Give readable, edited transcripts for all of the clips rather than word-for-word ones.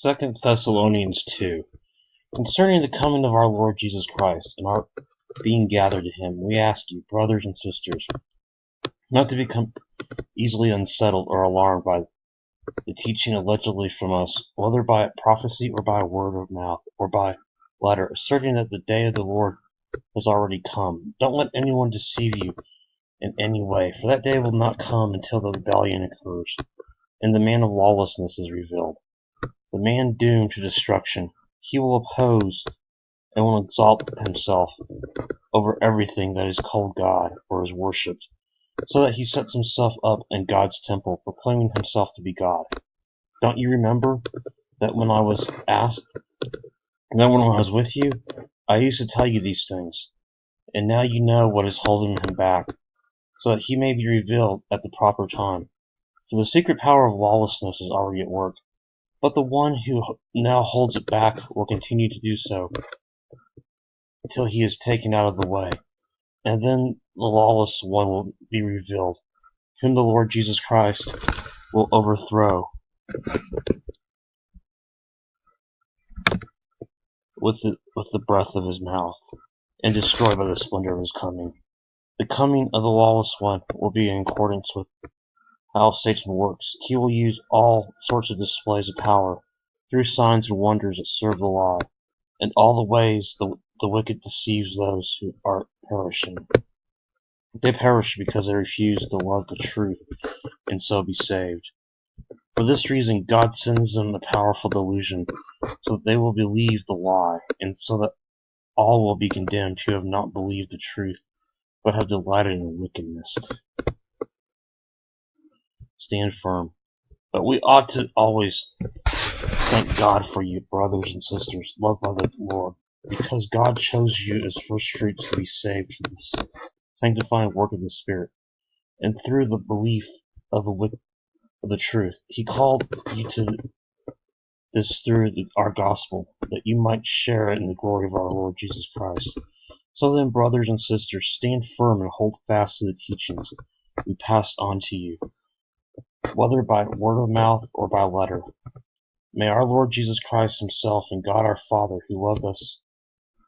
2 Thessalonians 2. Concerning the coming of our Lord Jesus Christ and our being gathered to him, we ask you, brothers and sisters, not to become easily unsettled or alarmed by the teaching allegedly from us, whether by prophecy or by word of mouth or by letter, asserting that the day of the Lord has already come. Don't let anyone deceive you in any way, for that day will not come until the rebellion occurs, and the man of lawlessness is revealed, the man doomed to destruction. He will oppose and will exalt himself over everything that is called God or is worshipped, so that he sets himself up in God's temple, proclaiming himself to be God. Don't you remember that when I was with you, I used to tell you these things, and now you know what is holding him back, so that he may be revealed at the proper time. For the secret power of lawlessness is already at work, but the one who now holds it back will continue to do so until he is taken out of the way. And then the lawless one will be revealed, whom the Lord Jesus Christ will overthrow with the breath of his mouth, and destroy by the splendor of his coming. The coming of the lawless one will be in accordance with how Satan works. He will use all sorts of displays of power through signs and wonders that serve the lie, and all the ways the wicked deceives those who are perishing. They perish because they refuse to love the truth and so be saved. For this reason, God sends them a powerful delusion, so that they will believe the lie, and so that all will be condemned who have not believed the truth, but have delighted in wickedness. Stand firm. But we ought to always thank God for you, brothers and sisters, loved by the Lord, because God chose you as first fruits to be saved through this sanctifying work of the Spirit, and through the belief of the truth. He called you to this through our gospel, that you might share in the glory of our Lord Jesus Christ. So then, brothers and sisters, stand firm and hold fast to the teachings we passed on to you, whether by word of mouth or by letter. May our Lord Jesus Christ himself and God our Father, who loved us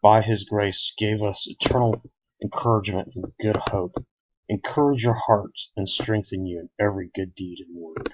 by his grace, gave us eternal encouragement and good hope, encourage your hearts and strengthen you in every good deed and word.